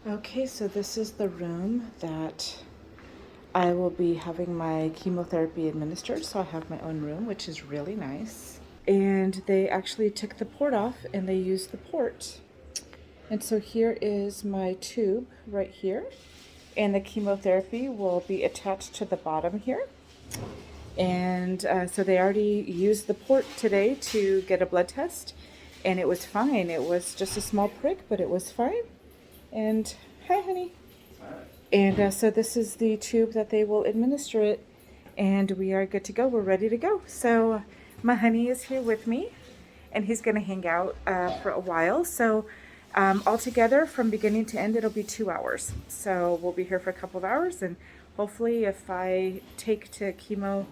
Okay, so this is the room that I will be having my chemotherapy administered. So I have my own room, which is really nice. And they actually took the port off and they used the port. And so here is my tube right here. And the chemotherapy will be attached to the bottom here. And so they already used the port today to get a blood test. And it was fine. It was just a small prick, but it was fine. And hi, honey. And so this is the tube that they will administer it, and we are good to go. We're ready to go. So my honey is here with me, and he's going to hang out for a while. So altogether, from beginning to end, it'll be 2 hours. So we'll be here for a couple of hours, and hopefully if I take to chemo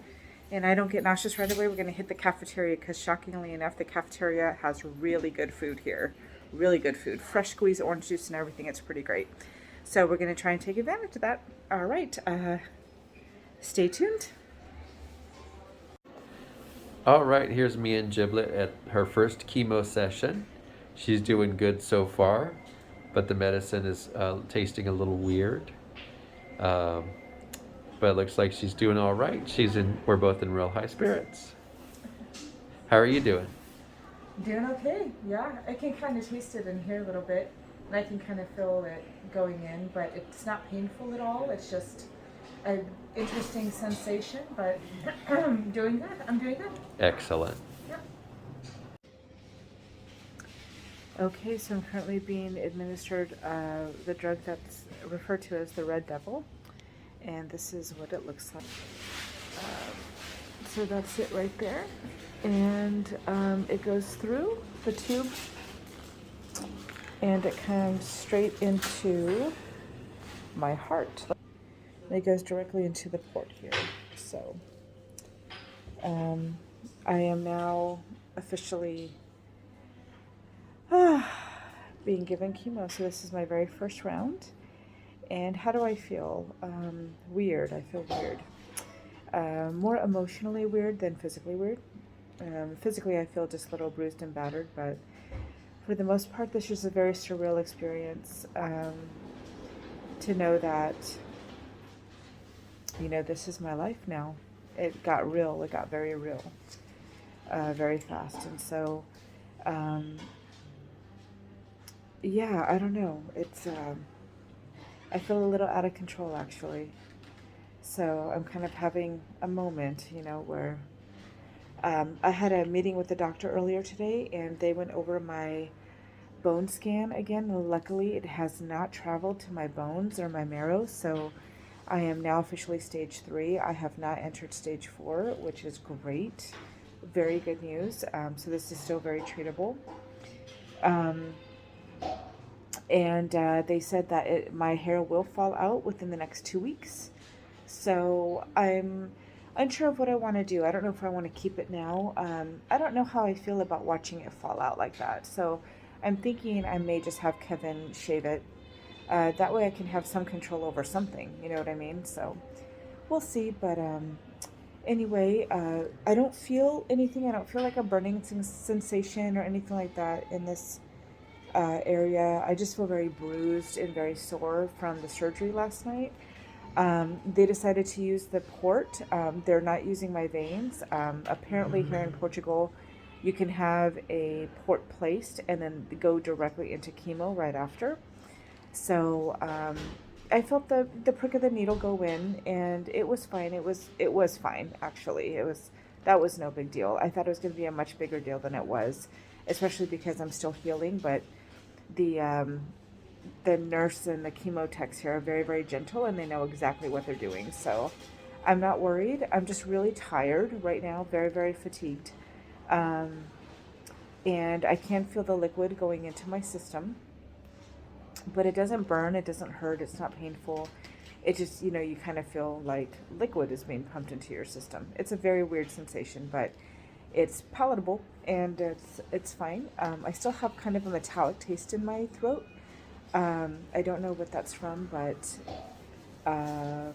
and I don't get nauseous right away, we're going to hit the cafeteria because shockingly enough, the cafeteria has really good food here. Really good food. Fresh squeezed orange juice and everything. It's pretty great. So we're going to try and take advantage of that. All right. Stay tuned. All right, here's me and Giblet at her first chemo session. She's doing good so far, but the medicine is tasting a little weird. Um, but it looks like she's doing all right. We're both in real high spirits. How are you doing? Doing okay. Yeah, I can kind of taste it in here a little bit, and I can kind of feel it going in, but it's not painful at all. It's just an interesting sensation, but I'm doing good. I'm doing good. Excellent. Yep. Okay, so I'm currently being administered the drug that's referred to as the Red Devil, and this is what it looks like. So that's it right there, and it goes through the tube, and it comes straight into my heart. It goes directly into the port here. So I am now officially being given chemo. So this is my very first round. And how do I feel? Weird. I feel weird. More emotionally weird than physically weird. Physically, I feel just a little bruised and battered, but for the most part, this is a very surreal experience. To know that, this is my life now. It got real. It got very real, very fast. And so, yeah, I don't know. I feel a little out of control, actually. So I'm kind of having a moment, where I had a meeting with the doctor earlier today, and they went over my bone scan again. Luckily, it has not traveled to my bones or my marrow, so I am now officially stage 3. I have not entered stage 4, which is great. Very good news. So this is still very treatable. And they said that my hair will fall out within the next 2 weeks. So I'm unsure of what I want to do. I don't know if I want to keep it now. I don't know how I feel about watching it fall out like that. So I'm thinking I may just have Kevin shave it. That way I can have some control over something. You know what I mean? So we'll see. But anyway, I don't feel anything. I don't feel like a burning sensation or anything like that in this area. I just feel very bruised and very sore from the surgery last night. They decided to use the port. They're not using my veins. Apparently here in Portugal, you can have a port placed and then go directly into chemo right after. So I felt the prick of the needle go in, and it was fine. It was fine, actually. That was no big deal. I thought it was going to be a much bigger deal than it was, especially because I'm still healing. But the nurse and the chemo techs here are very, very gentle, and they know exactly what they're doing. So I'm not worried. I'm just really tired right now, very, very fatigued. And I can feel the liquid going into my system, but it doesn't burn. It doesn't hurt. It's not painful. It just, you kind of feel like liquid is being pumped into your system. It's a very weird sensation, but it's palatable and it's fine. I still have kind of a metallic taste in my throat. I don't know what that's from, but yeah,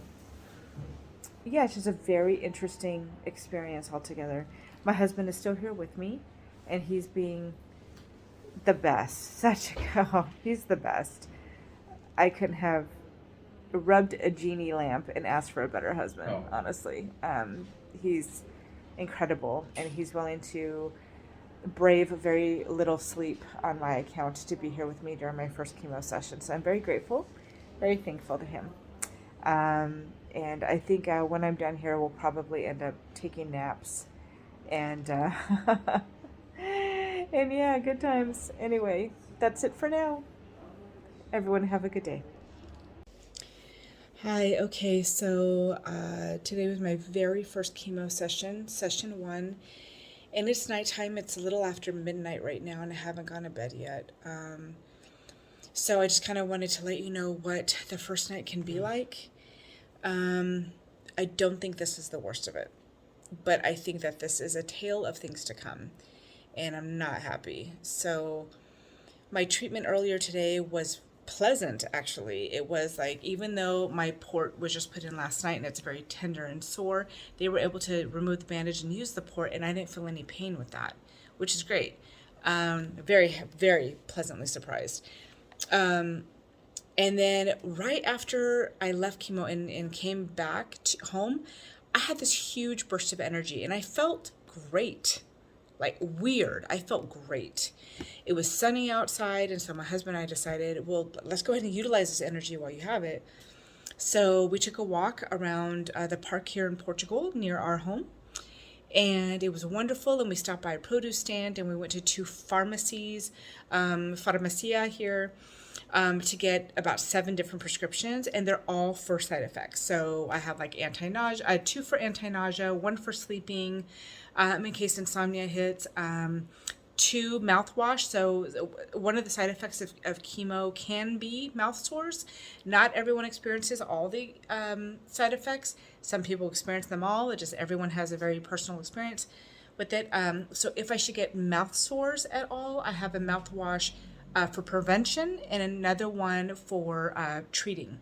it's just a very interesting experience altogether. My husband is still here with me, and he's being the best. Such a he's the best. I couldn't have rubbed a genie lamp and asked for a better husband, Oh. honestly. He's incredible, and he's willing to brave very little sleep on my account to be here with me during my first chemo session. So I'm very grateful, very thankful to him. And I think when I'm done here, we'll probably end up taking naps. And, and yeah, good times. Anyway, that's it for now. Everyone have a good day. Hi, okay, so today was my very first chemo session, session 1. And it's nighttime. It's a little after midnight right now, and I haven't gone to bed yet. So I just kind of wanted to let you know what the first night can be like. I don't think this is the worst of it, but I think that this is a tale of things to come, and I'm not happy. So my treatment earlier today was pleasant, actually. It was like, even though my port was just put in last night and it's very tender and sore, they were able to remove the bandage and use the port, and I didn't feel any pain with that, which is great. Very, very pleasantly surprised. And then right after I left chemo and came back to home, I had this huge burst of energy and I felt great. Like weird. I felt great. It was sunny outside, and so my husband and I decided, well, let's go ahead and utilize this energy while you have it. So we took a walk around the park here in Portugal near our home, and it was wonderful. And we stopped by a produce stand, and we went to 2 pharmacies, pharmacia here, to get about 7 different prescriptions, and they're all for side effects. So I have like anti-nausea, 2 for anti-nausea, 1 for sleeping, in case insomnia hits, 2 mouthwash. So one of the side effects of chemo can be mouth sores. Not everyone experiences all the side effects. Some people experience them all. It just, everyone has a very personal experience with it. So if I should get mouth sores at all, I have a mouthwash for prevention and another one for treating.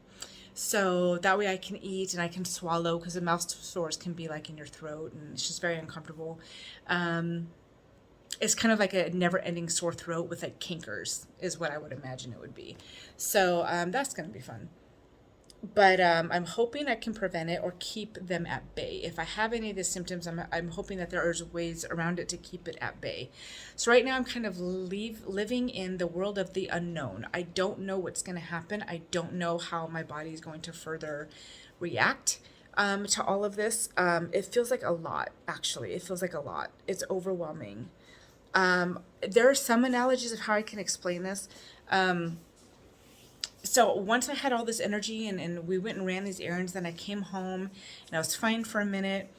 So that way I can eat and I can swallow, because the mouth sores can be like in your throat and it's just very uncomfortable. It's kind of like a never-ending sore throat with like kinkers is what I would imagine it would be. So that's going to be fun. But I'm hoping I can prevent it or keep them at bay. If I have any of the symptoms, I'm hoping that there are ways around it to keep it at bay. So right now I'm kind of living in the world of the unknown. I don't know what's going to happen. I don't know how my body is going to further react to all of this. It feels like a lot, actually. It feels like a lot. It's overwhelming. There are some analogies of how I can explain this. So once I had all this energy and we went and ran these errands, then I came home and I was fine for a minute,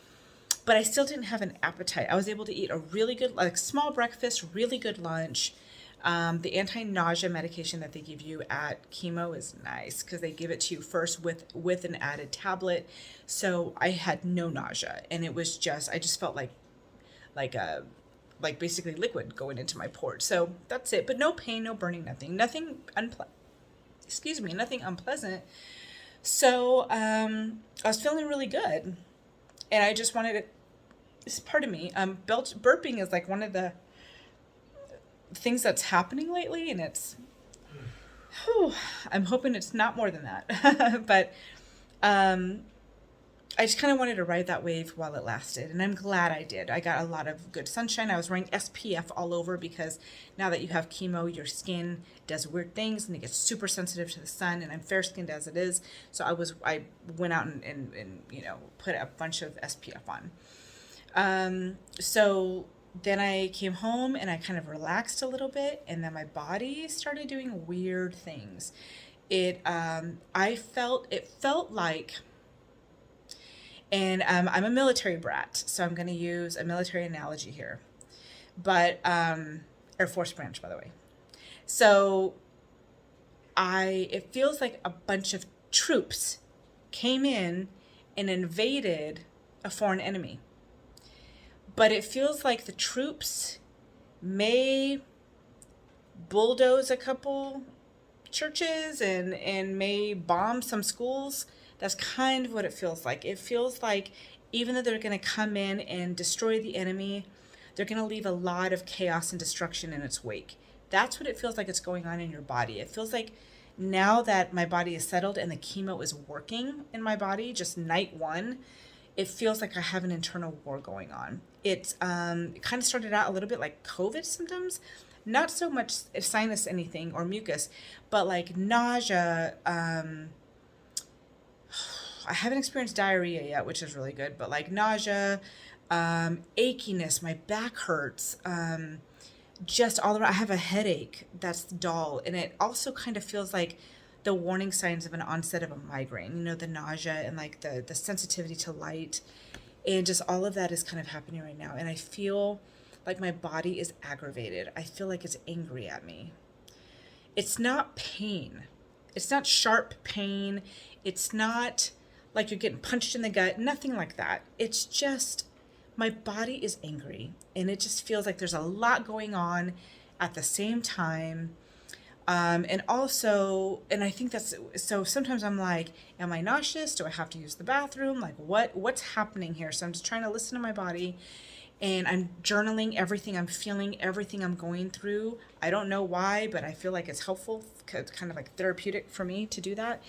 but I still didn't have an appetite. I was able to eat a really good, like small breakfast, really good lunch. The anti-nausea medication that they give you at chemo is nice because they give it to you first with an added tablet. So I had no nausea, and it was just, I just felt like a like basically liquid going into my port. So that's it. But no pain, no burning, nothing nothing unpleasant. So I was feeling really good, and I just wanted to. It's part of me. Burping is like one of the things that's happening lately, and it's. Whew, I'm hoping it's not more than that, but I just kind of wanted to ride that wave while it lasted, and I'm glad I did. I got a lot of good sunshine. I was wearing SPF all over because now that you have chemo, your skin does weird things and it gets super sensitive to the sun, and I'm fair-skinned as it is. So I went out and put a bunch of SPF on. So then I came home and I kind of relaxed a little bit, and then my body started doing weird things. It felt like. And I'm a military brat, so I'm going to use a military analogy here. But Air Force branch, by the way. So it feels like a bunch of troops came in and invaded a foreign enemy. But it feels like the troops may bulldoze a couple churches and may bomb some schools. That's kind of what it feels like. It feels like even though they're going to come in and destroy the enemy, they're going to leave a lot of chaos and destruction in its wake. That's what it feels like it's going on in your body. It feels like Now that my body is settled and the chemo is working in my body, just night one, it feels like I have an internal war going on. It kind of started out a little bit like COVID symptoms, not so much sinus anything or mucus, but like nausea. I haven't experienced diarrhea yet, which is really good, but like nausea, achiness, my back hurts, just all around. I have a headache that's dull, and it also kind of feels like the warning signs of an onset of a migraine. You know, the nausea and like the sensitivity to light, and just all of that is kind of happening right now. And I feel like my body is aggravated. I feel like it's angry at me. It's not pain. It's not sharp pain. It's not like you're getting punched in the gut. Nothing like that. It's just my body is angry, and it just feels like there's a lot going on at the same time. And also, and I think that's so. Sometimes I'm like, am I nauseous? Do I have to use the bathroom? Like, what's happening here? So I'm just trying to listen to my body, and I'm journaling everything I'm feeling, everything I'm going through. I don't know why, but I feel like it's helpful, kind of like therapeutic for me to do that.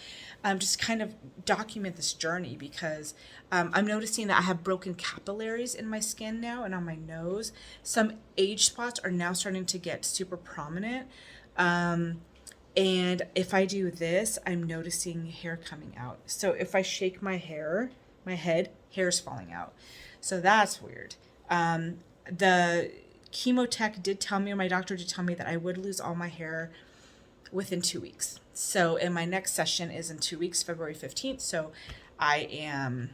Just kind of document this journey because I'm noticing that I have broken capillaries in my skin now and on my nose. Some age spots are now starting to get super prominent. And if I do this, I'm noticing hair coming out. So if I shake my hair, my head, hair's falling out. So that's weird. The chemo tech did tell me, or my doctor did tell me, that I would lose all my hair within 2 weeks. So, and my next session is in 2 weeks, February 15th. So I am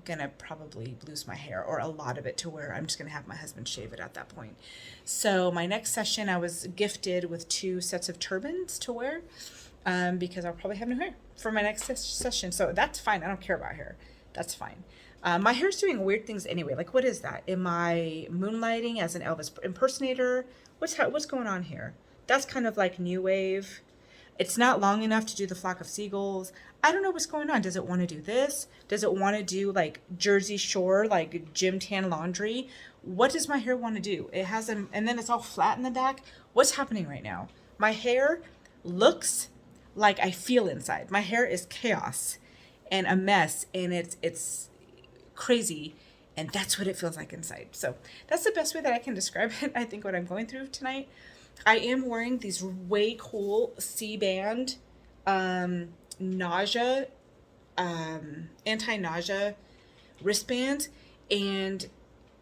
gonna probably lose my hair, or a lot of it, to where I'm just gonna have my husband shave it at that point. So my next session, I was gifted with 2 sets of turbans to wear, because I'll probably have no hair for my next session. So that's fine. I don't care about hair. That's fine. My hair's doing weird things anyway. Like, what is that? Am I moonlighting as an Elvis impersonator? What's going on here? That's kind of like new wave. It's not long enough to do the flock of seagulls. I don't know what's going on. Does it want to do this? Does it want to do like Jersey Shore, like gym tan laundry? What does my hair want to do? It has and then it's all flat in the back. What's happening right now? My hair looks like I feel inside. My hair is chaos and a mess, and it's crazy, and that's what it feels like inside. So that's the best way that I can describe it. I think what I'm going through tonight. I am wearing these way cool C-band nausea anti-nausea wristbands, and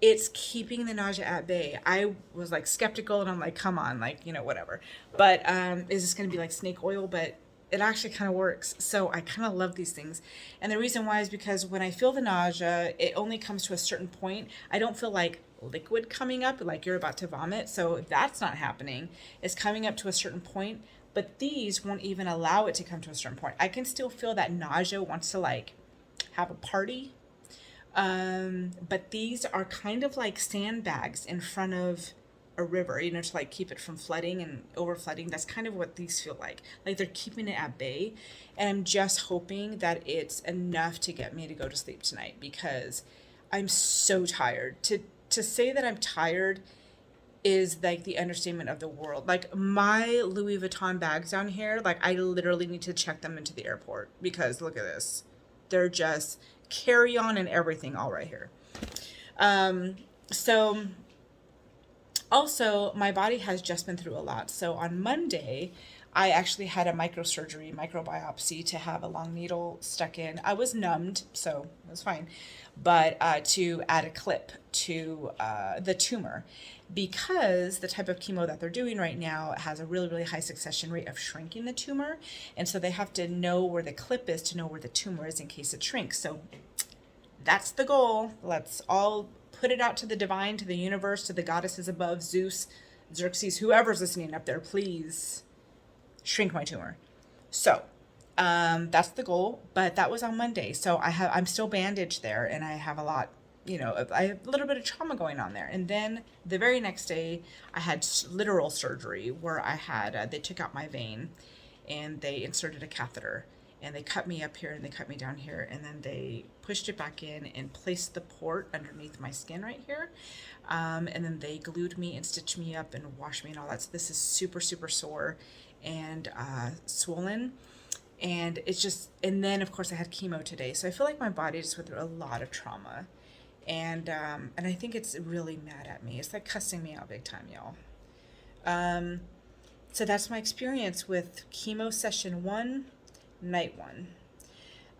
it's keeping the nausea at bay. I was like skeptical, and I'm like, come on, like, whatever. But is this going to be like snake oil? But it actually kind of works. So I kind of love these things. And the reason why is because when I feel the nausea, it only comes to a certain point. I don't feel like liquid coming up, like you're about to vomit. So that's not happening. It's coming up to a certain point. But these won't even allow it to come to a certain point. I can still feel that nausea wants to like have a party. But these are kind of like sandbags in front of a river, to like keep it from flooding and over flooding. That's kind of what these feel like. Like they're keeping it at bay. And I'm just hoping that it's enough to get me to go to sleep tonight, because I'm so tired. To say that I'm tired is like the understatement of the world. Like my Louis Vuitton bags down here, like I literally need to check them into the airport, because look at this. They're just carry on and everything all right here. So also, my body has just been through a lot. So on Monday, I actually had a microbiopsy, to have a long needle stuck in. I was numbed, so it was fine. But to add a clip to the tumor, because the type of chemo that they're doing right now has a really, really high succession rate of shrinking the tumor. And so they have to know where the clip is to know where the tumor is in case it shrinks. So that's the goal. Let's all put it out to the divine, to the universe, to the goddesses above, Zeus, Xerxes, whoever's listening up there, please shrink my tumor. So that's the goal. But that was on Monday. So I'm still bandaged there, and I have a lot, I have a little bit of trauma going on there. And then the very next day, I had literal surgery where I had, they took out my vein and they inserted a catheter. And they cut me up here and they cut me down here, and then they pushed it back in and placed the port underneath my skin right here. And then they glued me and stitched me up and washed me and all that. So this is super, super sore. and swollen. And it's just, and then of course I had chemo today. So I feel like my body just went through a lot of trauma. And I think it's really mad at me. It's like cussing me out big time, y'all. So that's my experience with chemo session 1, night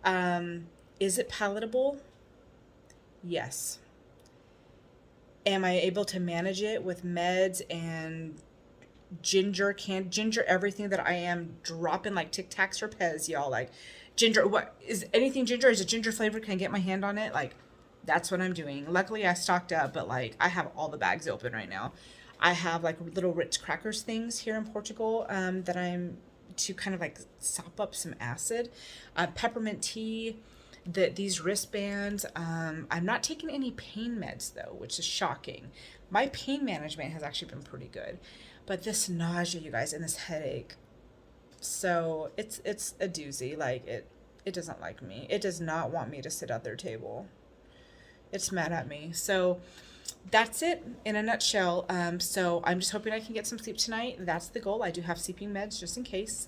1. Is it palatable? Yes. Am I able to manage it with meds and ginger everything that I am dropping like Tic Tacs or Pez, y'all? Like ginger, what is anything ginger? Is it ginger flavored? Can I get my hand on it? Like that's what I'm doing. Luckily I stocked up, but like I have all the bags open right now. I have like little Ritz crackers things here in Portugal that I'm to kind of like sop up some acid. Peppermint tea, these wristbands. I'm not taking any pain meds though, which is shocking. My pain management has actually been pretty good, but this nausea, you guys, and this headache. So it's a doozy. Like it doesn't like me. It does not want me to sit at their table. It's mad at me. So that's it in a nutshell. So I'm just hoping I can get some sleep tonight. That's the goal. I do have sleeping meds just in case.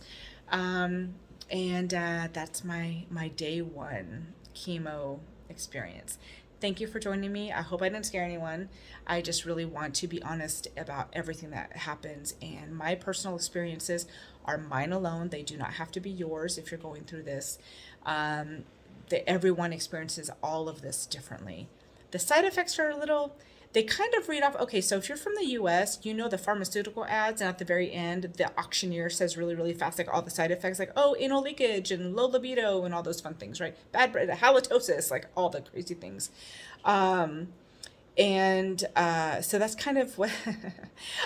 And that's my day 1 chemo experience. Thank you for joining me. I hope I didn't scare anyone. I just really want to be honest about everything that happens, and my personal experiences are mine alone. They do not have to be yours if you're going through this. Everyone experiences all of this differently. The side effects are a little, they kind of read off. Okay, so if you're from the US, you know the pharmaceutical ads, and at the very end, the auctioneer says really, really fast, like all the side effects, like, oh, anal leakage and low libido and all those fun things, right? Bad breath, halitosis, like all the crazy things. So that's kind of what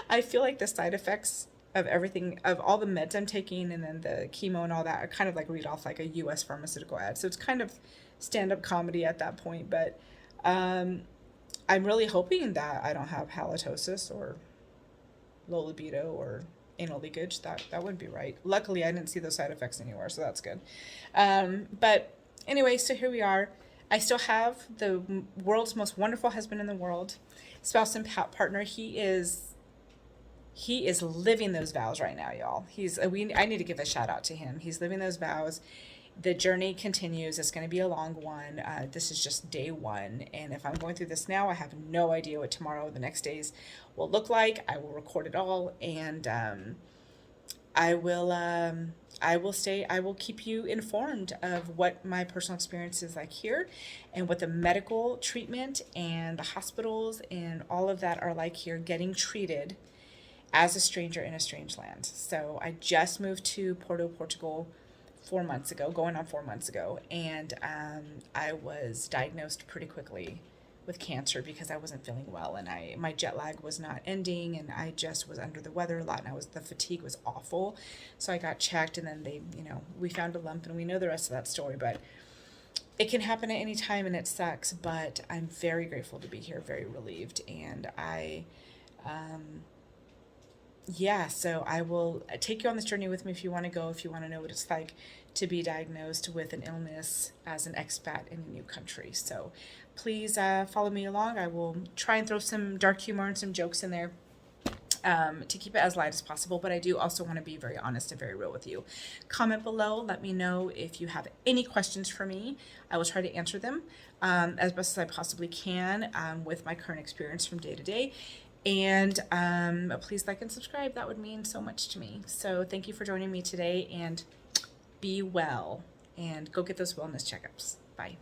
I feel like the side effects of everything, of all the meds I'm taking and then the chemo and all that, are kind of like read off like a US pharmaceutical ad. So it's kind of stand-up comedy at that point. But I'm really hoping that I don't have halitosis or low libido or anal leakage. That wouldn't be right. Luckily, I didn't see those side effects anywhere, so that's good. But anyway, so here we are. I still have the world's most wonderful husband in the world, spouse and partner. He is living those vows right now, y'all. I need to give a shout out to him. He's living those vows. The journey continues. It's going to be a long one. This is just day 1. And if I'm going through this now, I have no idea what tomorrow or the next days will look like. I will record it all. And I will keep you informed of what my personal experience is like here and what the medical treatment and the hospitals and all of that are like here, getting treated as a stranger in a strange land. So I just moved to Portugal 4 months ago, going on 4 months ago, and I was diagnosed pretty quickly with cancer because I wasn't feeling well, and my jet lag was not ending, and I just was under the weather a lot, and the fatigue was awful. So I got checked, and then we found a lump, and we know the rest of that story, but it can happen at any time, and it sucks. But I'm very grateful to be here, very relieved, and so I will take you on this journey with me if you want to go, if you want to know what it's like to be diagnosed with an illness as an expat in a new country. So please follow me along. I will try and throw some dark humor and some jokes in there to keep it as light as possible, but I do also want to be very honest and very real with you. Comment below. Let me know if you have any questions for me. I will try to answer them as best as I possibly can with my current experience from day to day. And please like and subscribe. That would mean so much to me. So thank you for joining me today, and be well and go get those wellness checkups. Bye.